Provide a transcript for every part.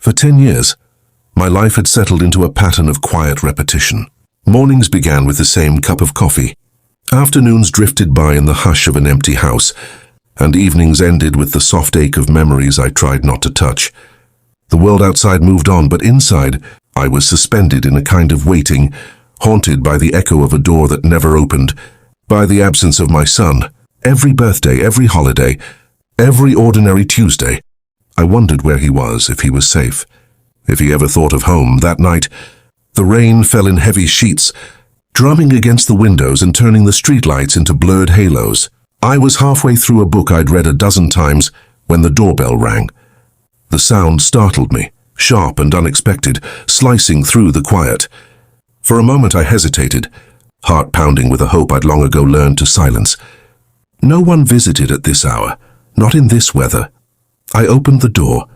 For 10 years, my life had settled into a pattern of quiet repetition. Mornings began with the same cup of coffee. Afternoons drifted by in the hush of an empty house, and evenings ended with the soft ache of memories I tried not to touch. The world outside moved on, but inside, I was suspended in a kind of waiting, haunted by the echo of a door that never opened, by the absence of my son. Every birthday, every holiday, every ordinary Tuesday, I wondered where he was, if he was safe, if he ever thought of home. That night, the rain fell in heavy sheets, drumming against the windows and turning the streetlights into blurred halos. I was halfway through a book I'd read a dozen times when the doorbell rang. The sound startled me, sharp and unexpected, slicing through the quiet. For a moment I hesitated, heart pounding with a hope I'd long ago learned to silence. No one visited at this hour, not in this weather. I opened the door,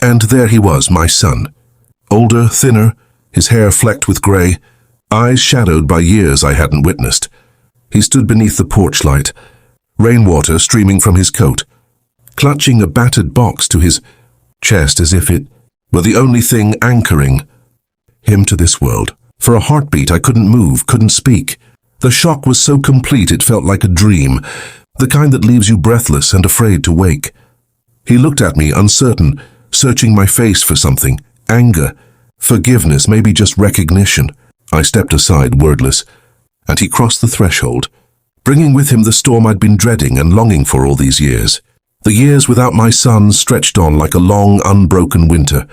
and there he was, my son. Older, thinner, his hair flecked with grey, eyes shadowed by years I hadn't witnessed. He stood beneath the porch light, rainwater streaming from his coat, clutching a battered box to his chest as if it were the only thing anchoring him to this world. For a heartbeat I couldn't move, couldn't speak. The shock was so complete it felt like a dream, the kind that leaves you breathless and afraid to wake. He looked at me, uncertain, searching my face for something. Anger, forgiveness, maybe just recognition. I stepped aside, wordless, and he crossed the threshold, bringing with him the storm I'd been dreading and longing for all these years. The years without my son stretched on like a long, unbroken winter.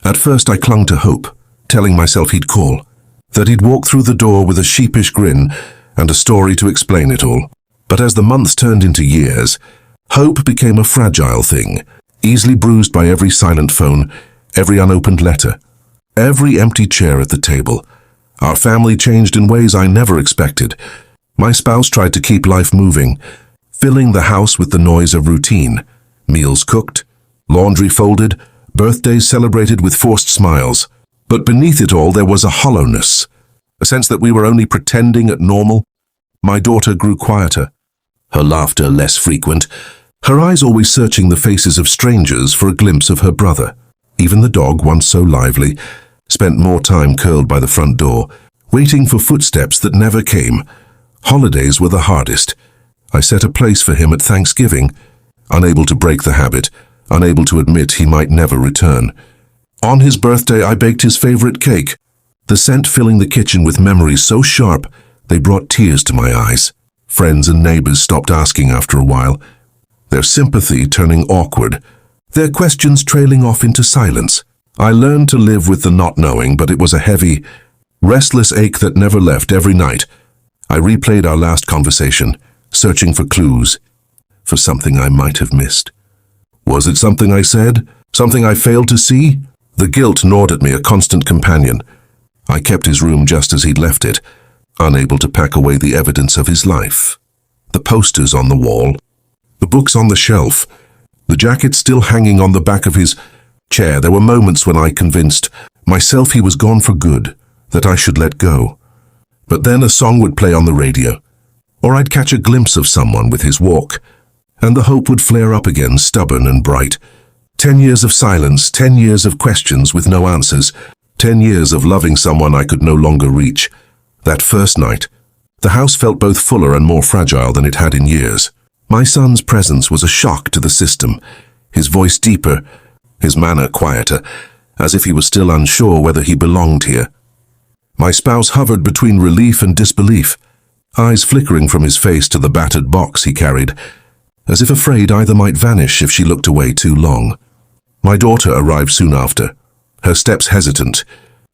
At first I clung to hope, telling myself he'd call, that he'd walk through the door with a sheepish grin and a story to explain it all. But as the months turned into years, hope became a fragile thing, easily bruised by every silent phone, every unopened letter, every empty chair at the table. Our family changed in ways I never expected. My spouse tried to keep life moving, filling the house with the noise of routine. Meals cooked, laundry folded, birthdays celebrated with forced smiles. But beneath it all there was a hollowness, a sense that we were only pretending at normal. My daughter grew quieter, her laughter less frequent, her eyes always searching the faces of strangers for a glimpse of her brother. Even the dog, once so lively, spent more time curled by the front door, waiting for footsteps that never came. Holidays were the hardest. I set a place for him at Thanksgiving, unable to break the habit, unable to admit he might never return. On his birthday I baked his favorite cake, the scent filling the kitchen with memories so sharp they brought tears to my eyes. Friends and neighbors stopped asking after a while, their sympathy turning awkward, their questions trailing off into silence. I learned to live with the not knowing, but it was a heavy, restless ache that never left. Every night I replayed our last conversation, searching for clues, for something I might have missed. Was it something I said? Something I failed to see? The guilt gnawed at me, a constant companion. I kept his room just as he'd left it, unable to pack away the evidence of his life. The posters on the wall, the books on the shelf, the jacket still hanging on the back of his chair. There were moments when I convinced myself he was gone for good, that I should let go. But then a song would play on the radio, or I'd catch a glimpse of someone with his walk, and the hope would flare up again, stubborn and bright. 10 years of silence, 10 years of questions with no answers, 10 years of loving someone I could no longer reach. That first night, the house felt both fuller and more fragile than it had in years. My son's presence was a shock to the system, his voice deeper, his manner quieter, as if he was still unsure whether he belonged here. My spouse hovered between relief and disbelief, eyes flickering from his face to the battered box he carried, as if afraid either might vanish if she looked away too long. My daughter arrived soon after, her steps hesitant,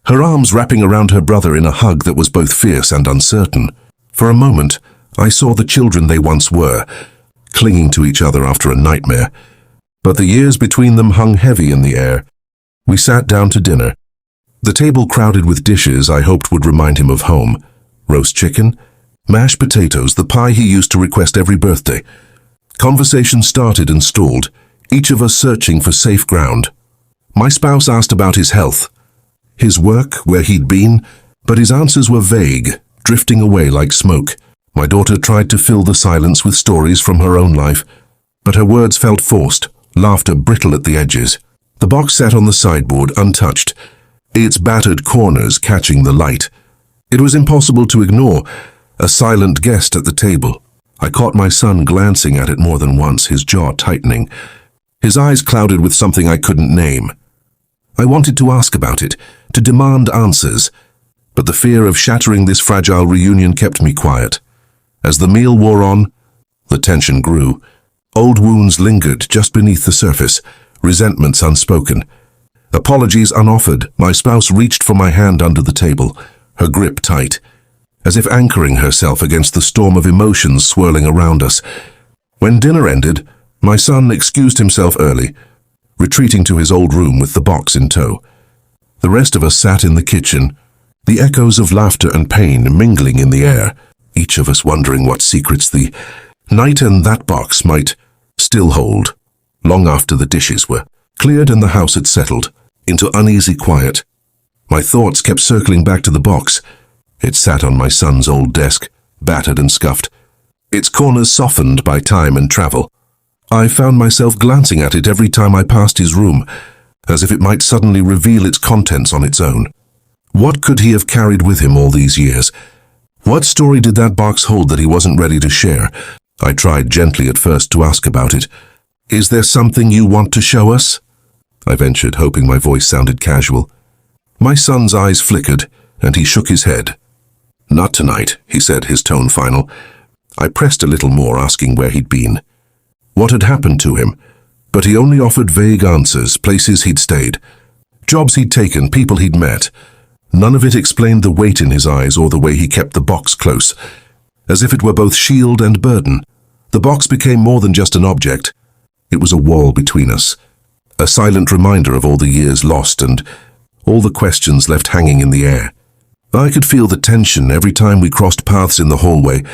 her arms wrapping around her brother in a hug that was both fierce and uncertain. For a moment, I saw the children they once were, clinging to each other after a nightmare. But the years between them hung heavy in the air. We sat down to dinner, the table crowded with dishes I hoped would remind him of home. Roast chicken, mashed potatoes, the pie he used to request every birthday. Conversation started and stalled, each of us searching for safe ground. My spouse asked about his health, his work, where he'd been, but his answers were vague, drifting away like smoke. My daughter tried to fill the silence with stories from her own life, but her words felt forced, laughter brittle at the edges. The box sat on the sideboard, untouched, its battered corners catching the light. It was impossible to ignore, a silent guest at the table. I caught my son glancing at it more than once, his jaw tightening, his eyes clouded with something I couldn't name. I wanted to ask about it, to demand answers, but the fear of shattering this fragile reunion kept me quiet. As the meal wore on, the tension grew. Old wounds lingered just beneath the surface, resentments unspoken. Apologies unoffered. My spouse reached for my hand under the table, her grip tight, as if anchoring herself against the storm of emotions swirling around us. When dinner ended, my son excused himself early, retreating to his old room with the box in tow. The rest of us sat in the kitchen, the echoes of laughter and pain mingling in the air, each of us wondering what secrets the night and that box might still hold. Long after the dishes were cleared and the house had settled into uneasy quiet, my thoughts kept circling back to the box. It sat on my son's old desk, battered and scuffed, its corners softened by time and travel. I found myself glancing at it every time I passed his room, as if it might suddenly reveal its contents on its own. What could he have carried with him all these years? What story did that box hold that he wasn't ready to share? I tried gently at first to ask about it. "Is there something you want to show us?" I ventured, hoping my voice sounded casual. My son's eyes flickered, and he shook his head. "Not tonight," he said, his tone final. I pressed a little more, asking where he'd been, what had happened to him, but he only offered vague answers, places he'd stayed, jobs he'd taken, people he'd met. None of it explained the weight in his eyes or the way he kept the box close, as if it were both shield and burden. The box became more than just an object. It was a wall between us, a silent reminder of all the years lost and all the questions left hanging in the air. I could feel the tension every time we crossed paths in the hallway,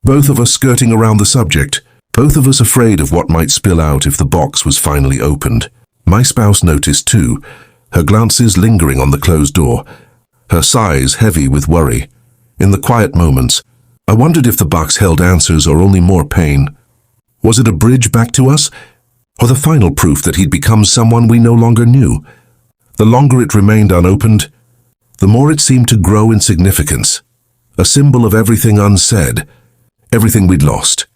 both of us skirting around the subject, both of us afraid of what might spill out if the box was finally opened. My spouse noticed too, her glances lingering on the closed door, her sighs heavy with worry. In the quiet moments, I wondered if the box held answers or only more pain. Was it a bridge back to us, or the final proof that he'd become someone we no longer knew? The longer it remained unopened, the more it seemed to grow in significance, a symbol of everything unsaid, everything we'd lost,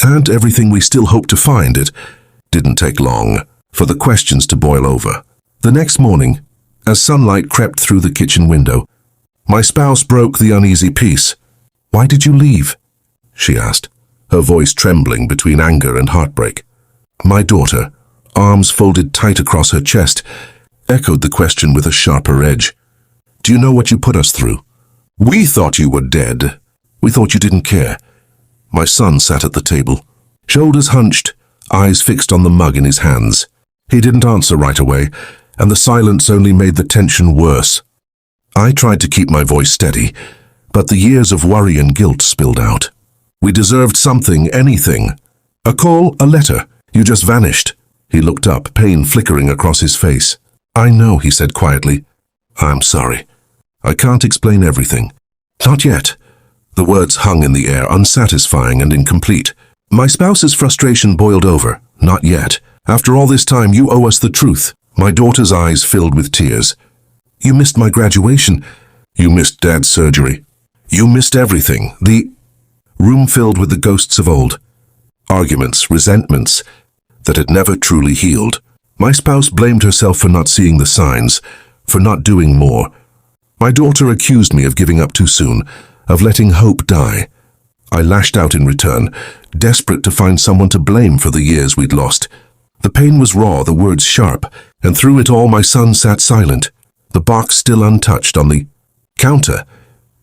and everything we still hoped to find. It didn't take long for the questions to boil over. The next morning, as sunlight crept through the kitchen window, my spouse broke the uneasy peace. "Why did you leave?" she asked, her voice trembling between anger and heartbreak. My daughter, arms folded tight across her chest, echoed the question with a sharper edge. "Do you know what you put us through? We thought you were dead. We thought you didn't care." My son sat at the table, shoulders hunched, eyes fixed on the mug in his hands. He didn't answer right away, and the silence only made the tension worse. I tried to keep my voice steady, but the years of worry and guilt spilled out. "We deserved something, anything. A call, a letter. You just vanished." He looked up, pain flickering across his face. "I know," he said quietly. "I'm sorry. I can't explain everything. Not yet." The words hung in the air, unsatisfying and incomplete. My spouse's frustration boiled over. "Not yet. After all this time, you owe us the truth." My daughter's eyes filled with tears. "You missed my graduation. You missed Dad's surgery. You missed everything." The room filled with the ghosts of old. Arguments, resentments that had never truly healed. My spouse blamed herself for not seeing the signs, for not doing more. My daughter accused me of giving up too soon, of letting hope die. I lashed out in return, desperate to find someone to blame for the years we'd lost. The pain was raw, the words sharp, and through it all my son sat silent, the box still untouched on the counter.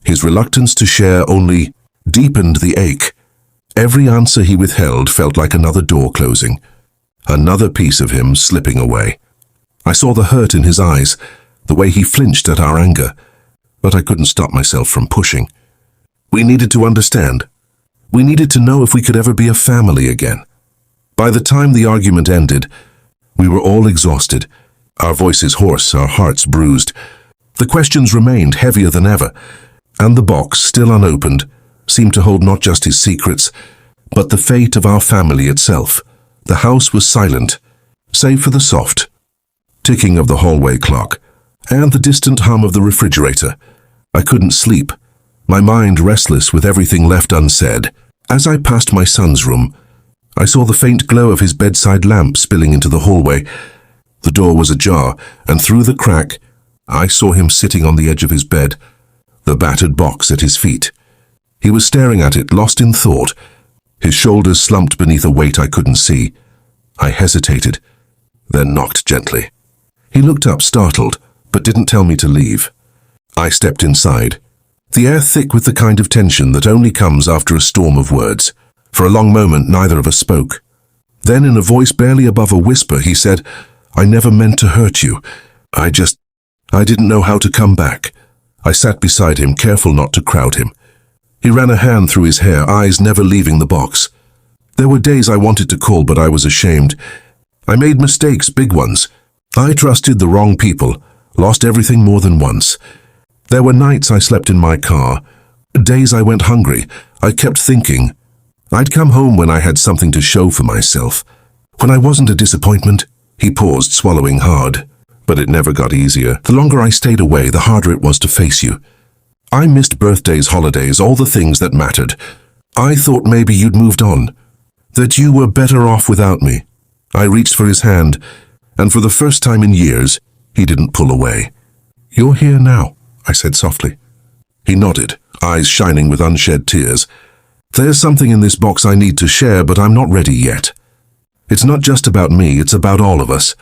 His reluctance to share only deepened the ache. Every answer he withheld felt like another door closing, another piece of him slipping away. I saw the hurt in his eyes, the way he flinched at our anger, but I couldn't stop myself from pushing. We needed to understand. We needed to know if we could ever be a family again. By the time the argument ended, we were all exhausted, our voices hoarse, our hearts bruised. The questions remained heavier than ever, and the box, still unopened, seemed to hold not just his secrets, but the fate of our family itself. The house was silent, save for the soft, ticking of the hallway clock, and the distant hum of the refrigerator. I couldn't sleep, my mind restless with everything left unsaid. As I passed my son's room, I saw the faint glow of his bedside lamp spilling into the hallway. The door was ajar, and through the crack, I saw him sitting on the edge of his bed, the battered box at his feet. He was staring at it, lost in thought, his shoulders slumped beneath a weight I couldn't see. I hesitated, then knocked gently. He looked up, startled, but didn't tell me to leave. I stepped inside, the air thick with the kind of tension that only comes after a storm of words. For a long moment, neither of us spoke. Then, in a voice barely above a whisper, he said, "I never meant to hurt you. I didn't know how to come back." I sat beside him, careful not to crowd him. He ran a hand through his hair, eyes never leaving the box. There were days I wanted to call, but I was ashamed. I made mistakes, big ones. I trusted the wrong people, lost everything more than once. There were nights I slept in my car, days I went hungry. I kept thinking. I'd come home when I had something to show for myself, when I wasn't a disappointment. He paused, swallowing hard. But it never got easier. The longer I stayed away, the harder it was to face you. I missed birthdays, holidays, all the things that mattered. I thought maybe you'd moved on, that you were better off without me. I reached for his hand, and for the first time in years, he didn't pull away. "You're here now," I said softly. He nodded, eyes shining with unshed tears. "There's something in this box I need to share, but I'm not ready yet. It's not just about me, it's about all of us."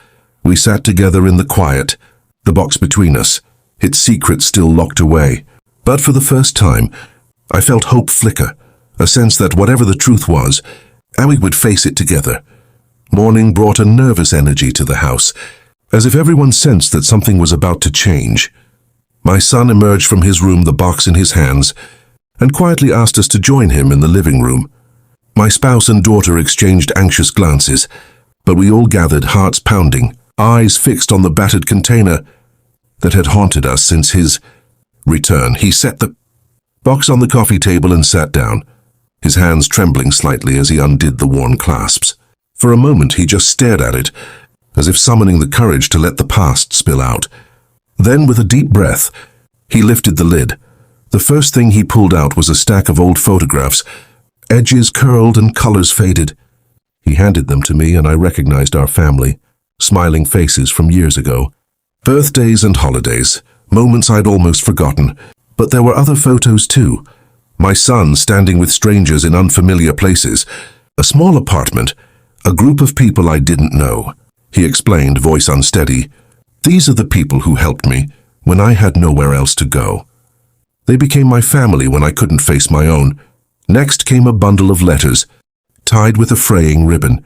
We sat together in the quiet, the box between us, its secrets still locked away. But for the first time, I felt hope flicker, a sense that whatever the truth was, we would face it together. Morning brought a nervous energy to the house, as if everyone sensed that something was about to change. My son emerged from his room, the box in his hands, and quietly asked us to join him in the living room. My spouse and daughter exchanged anxious glances, but we all gathered, hearts pounding, eyes fixed on the battered container that had haunted us since his return. He set the box on the coffee table and sat down, his hands trembling slightly as he undid the worn clasps. For a moment he just stared at it, as if summoning the courage to let the past spill out. Then, with a deep breath, he lifted the lid. The first thing he pulled out was a stack of old photographs, edges curled and colors faded. He handed them to me, and I recognized our family, smiling faces from years ago. Birthdays and holidays, moments I'd almost forgotten. But there were other photos too. My son standing with strangers in unfamiliar places, a small apartment, a group of people I didn't know. He explained, voice unsteady, "These are the people who helped me when I had nowhere else to go. They became my family when I couldn't face my own." Next came a bundle of letters, tied with a fraying ribbon.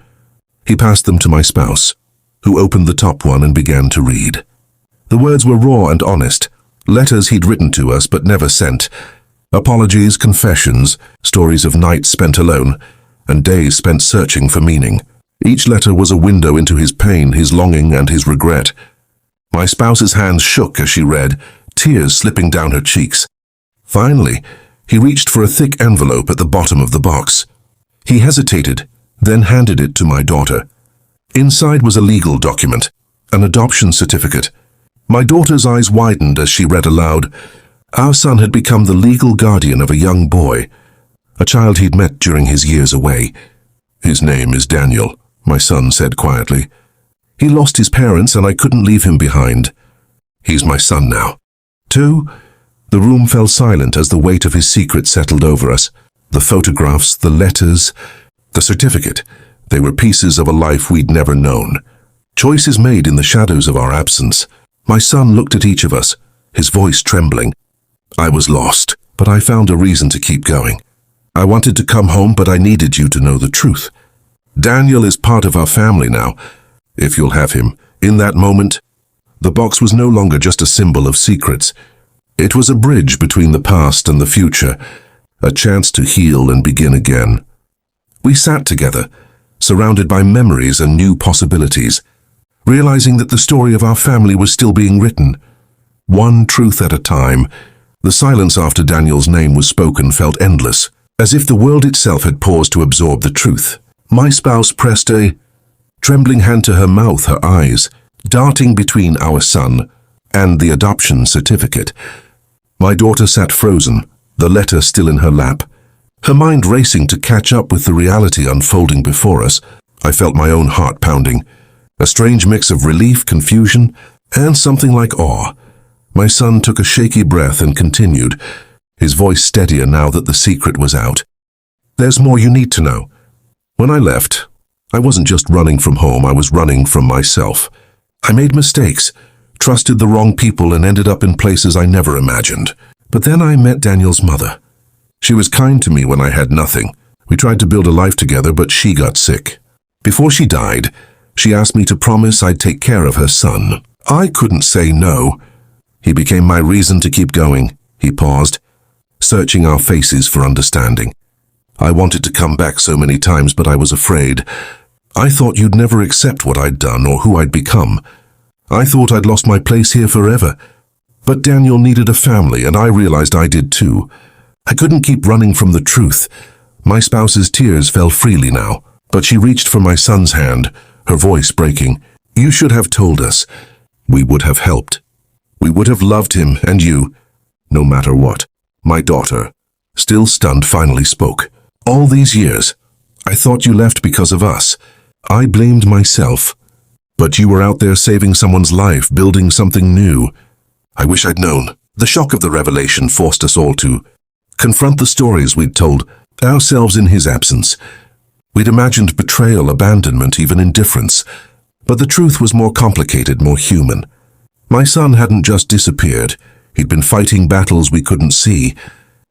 He passed them to my spouse, who opened the top one and began to read. The words were raw and honest, letters he'd written to us but never sent. Apologies, confessions, stories of nights spent alone, and days spent searching for meaning. Each letter was a window into his pain, his longing, and his regret. My spouse's hands shook as she read, tears slipping down her cheeks. Finally, he reached for a thick envelope at the bottom of the box. He hesitated, then handed it to my daughter. Inside was a legal document, an adoption certificate. My daughter's eyes widened as she read aloud. Our son had become the legal guardian of a young boy, a child he'd met during his years away. "His name is Daniel," my son said quietly. "He lost his parents and I couldn't leave him behind. He's my son now." Two, the room fell silent as the weight of his secret settled over us. The photographs, the letters, the certificate, they were pieces of a life we'd never known. Choices made in the shadows of our absence. My son looked at each of us, his voice trembling. I was lost, but I found a reason to keep going. I wanted to come home, but I needed you to know the truth. Daniel is part of our family now, if you'll have him. In that moment, the box was no longer just a symbol of secrets. It was a bridge between the past and the future, a chance to heal and begin again. We sat together, surrounded by memories and new possibilities, realizing that the story of our family was still being written, one truth at a time. The silence after Daniel's name was spoken felt endless, as if the world itself had paused to absorb the truth. My spouse pressed a trembling hand to her mouth, her eyes darting between our son and the adoption certificate. My daughter sat frozen, the letter still in her lap, her mind racing to catch up with the reality unfolding before us. I felt my own heart pounding, a strange mix of relief, confusion, and something like awe. My son took a shaky breath and continued, his voice steadier now that the secret was out. There's more you need to know. When I left, I wasn't just running from home, I was running from myself. I made mistakes, trusted the wrong people, and ended up in places I never imagined. But then I met Daniel's mother. She was kind to me when I had nothing. We tried to build a life together, but she got sick. Before she died, she asked me to promise I'd take care of her son. I couldn't say no. He became my reason to keep going. He paused, searching our faces for understanding. I wanted to come back so many times, but I was afraid. I thought you'd never accept what I'd done or who I'd become. I thought I'd lost my place here forever. But Daniel needed a family, and I realized I did too. I couldn't keep running from the truth. My spouse's tears fell freely now, but she reached for my son's hand, her voice breaking. You should have told us. We would have helped. We would have loved him and you, no matter what. My daughter, still stunned, finally spoke. All these years, I thought you left because of us. I blamed myself. But you were out there saving someone's life, building something new. I wish I'd known. The shock of the revelation forced us all to confront the stories we'd told ourselves in his absence. We'd imagined betrayal, abandonment, even indifference. But the truth was more complicated, more human. My son hadn't just disappeared. He'd been fighting battles we couldn't see,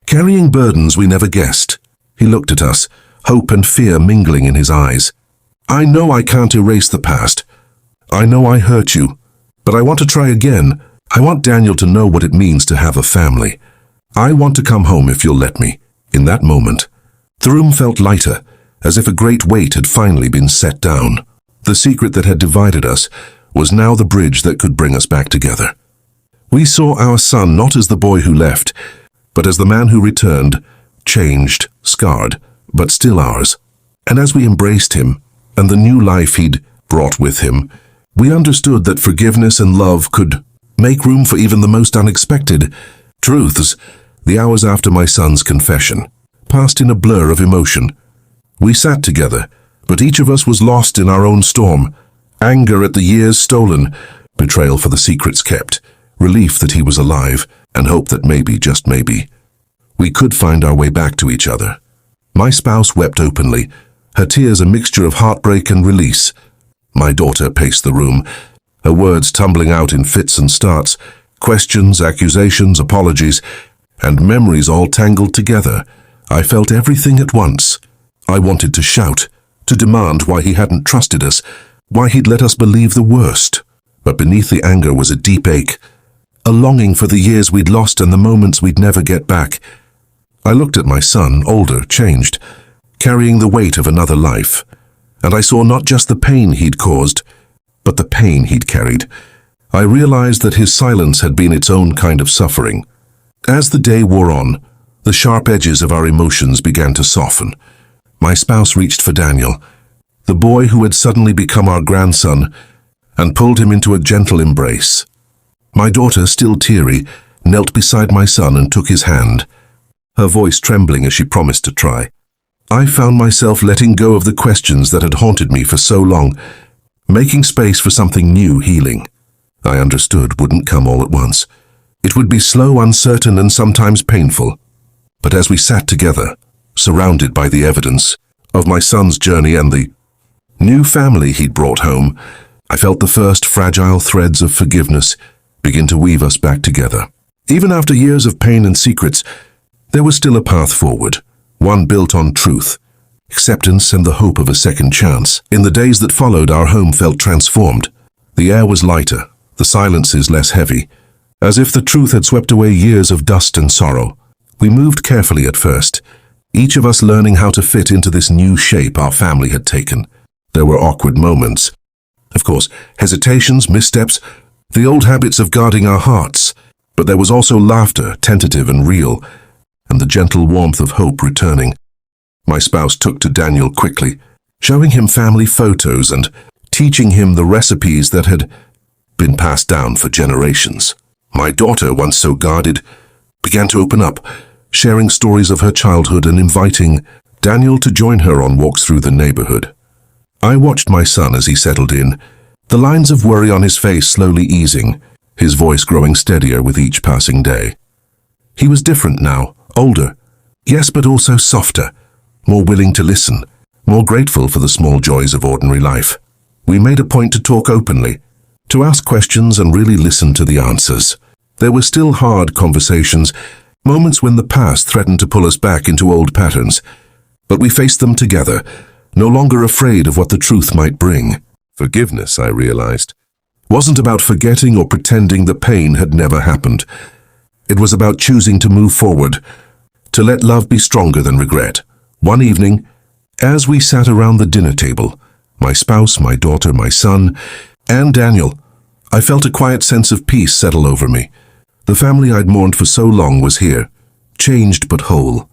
carrying burdens we never guessed. He looked at us, hope and fear mingling in his eyes. I know I can't erase the past. I know I hurt you, but I want to try again. I want Daniel to know what it means to have a family. I want to come home if you'll let me. In that moment, the room felt lighter, as if a great weight had finally been set down. The secret that had divided us was now the bridge that could bring us back together. We saw our son not as the boy who left, but as the man who returned, changed, scarred, but still ours. And as we embraced him, and the new life he'd brought with him, we understood that forgiveness and love could make room for even the most unexpected truths. The hours after my son's confession passed in a blur of emotion. We sat together, but each of us was lost in our own storm. Anger at the years stolen, betrayal for the secrets kept, relief that he was alive, and hope that maybe, just maybe, we could find our way back to each other. My spouse wept openly, her tears a mixture of heartbreak and release. My daughter paced the room, her words tumbling out in fits and starts, questions, accusations, apologies, and memories all tangled together. I felt everything at once. I wanted to shout, to demand why he hadn't trusted us, why he'd let us believe the worst. But beneath the anger was a deep ache, a longing for the years we'd lost and the moments we'd never get back. I looked at my son, older, changed, carrying the weight of another life, and I saw not just the pain he'd caused, but the pain he'd carried. I realized that his silence had been its own kind of suffering. As the day wore on, the sharp edges of our emotions began to soften. My spouse reached for Daniel, the boy who had suddenly become our grandson, and pulled him into a gentle embrace. My daughter, still teary, knelt beside my son and took his hand, her voice trembling as she promised to try. I found myself letting go of the questions that had haunted me for so long, making space for something new, healing. I understood wouldn't come all at once. It would be slow, uncertain, and sometimes painful. But as we sat together, surrounded by the evidence of my son's journey and the new family he'd brought home, I felt the first fragile threads of forgiveness begin to weave us back together. Even after years of pain and secrets, there was still a path forward, one built on truth, acceptance, and the hope of a second chance. In the days that followed, our home felt transformed. The air was lighter, the silences less heavy, as if the truth had swept away years of dust and sorrow. We moved carefully at first, each of us learning how to fit into this new shape our family had taken. There were awkward moments. Of course, hesitations, missteps, the old habits of guarding our hearts. But there was also laughter, tentative and real, and the gentle warmth of hope returning. My spouse took to Daniel quickly, showing him family photos and teaching him the recipes that had been passed down for generations. My daughter, once so guarded, began to open up, sharing stories of her childhood and inviting Daniel to join her on walks through the neighborhood. I watched my son as he settled in, the lines of worry on his face slowly easing, his voice growing steadier with each passing day. He was different now, older, yes, but also softer, more willing to listen, more grateful for the small joys of ordinary life. We made a point to talk openly, to ask questions and really listen to the answers. There were still hard conversations, moments when the past threatened to pull us back into old patterns, but we faced them together, no longer afraid of what the truth might bring. Forgiveness, I realized, wasn't about forgetting or pretending the pain had never happened. It was about choosing to move forward, to let love be stronger than regret. One evening, as we sat around the dinner table, my spouse, my daughter, my son, and Daniel, I felt a quiet sense of peace settle over me. The family I'd mourned for so long was here, changed but whole.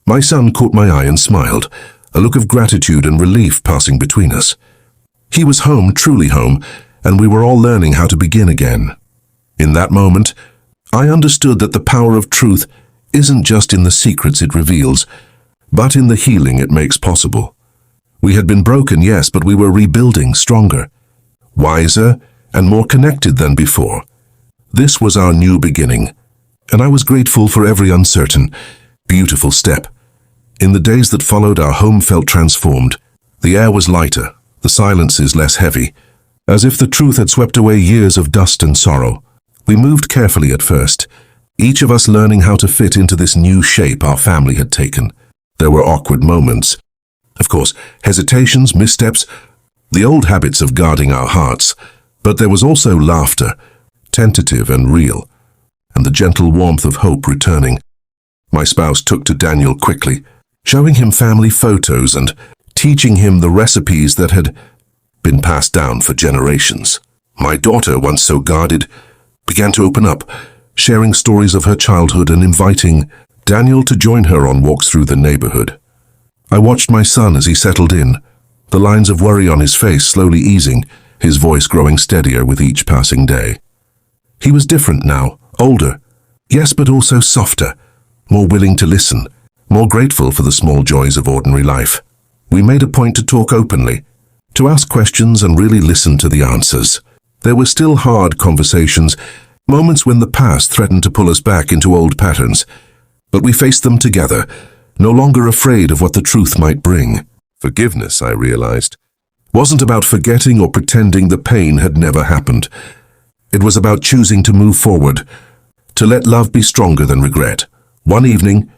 My son caught my eye and smiled, a look of gratitude and relief passing between us. He was home, truly home, and we were all learning how to begin again. In that moment, I understood that the power of truth isn't just in the secrets it reveals, but in the healing it makes possible. We had been broken, yes, but we were rebuilding stronger, wiser, and more connected than before. This was our new beginning, and I was grateful for every uncertain, beautiful step. In the days that followed, our home felt transformed. The air was lighter, the silences less heavy, as if the truth had swept away years of dust and sorrow. We moved carefully at first, each of us learning how to fit into this new shape our family had taken. There were awkward moments. Of course, hesitations, missteps, the old habits of guarding our hearts, but there was also laughter, tentative and real, and the gentle warmth of hope returning. My spouse took to Daniel quickly, showing him family photos and teaching him the recipes that had been passed down for generations. My daughter, once so guarded, began to open up, sharing stories of her childhood and inviting Daniel to join her on walks through the neighborhood. I watched my son as he settled in, the lines of worry on his face slowly easing, his voice growing steadier with each passing day. He was different now, older, yes, but also softer, more willing to listen, more grateful for the small joys of ordinary life. We made a point to talk openly, to ask questions and really listen to the answers. There were still hard conversations, moments when the past threatened to pull us back into old patterns, but we faced them together, no longer afraid of what the truth might bring. Forgiveness, I realized, wasn't about forgetting or pretending the pain had never happened. It was about choosing to move forward, to let love be stronger than regret. One evening,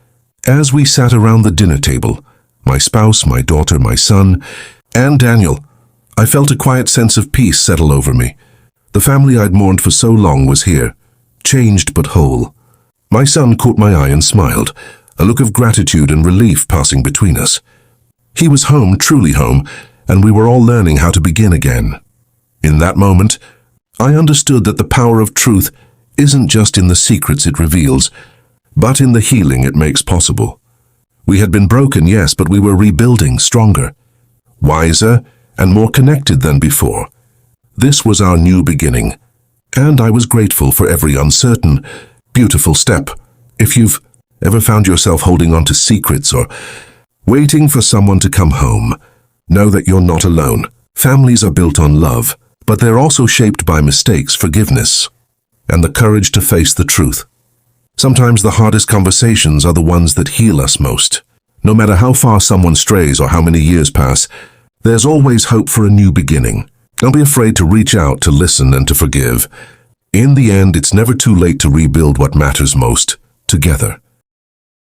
as we sat around the dinner table, my spouse, my daughter, my son, and Daniel, I felt a quiet sense of peace settle over me. The family I'd mourned for so long was here, changed but whole. My son caught my eye and smiled, a look of gratitude and relief passing between us. He was home, truly home, and we were all learning how to begin again. In that moment, I understood that the power of truth isn't just in the secrets it reveals, but in the healing it makes possible. We had been broken, yes, but we were rebuilding stronger, wiser, and more connected than before. This was our new beginning, and I was grateful for every uncertain, beautiful step. If you've ever found yourself holding on to secrets or waiting for someone to come home, know that you're not alone. Families are built on love, but they're also shaped by mistakes, forgiveness, and the courage to face the truth. Sometimes the hardest conversations are the ones that heal us most. No matter how far someone strays or how many years pass, there's always hope for a new beginning. Don't be afraid to reach out, to listen, and to forgive. In the end, it's never too late to rebuild what matters most, together.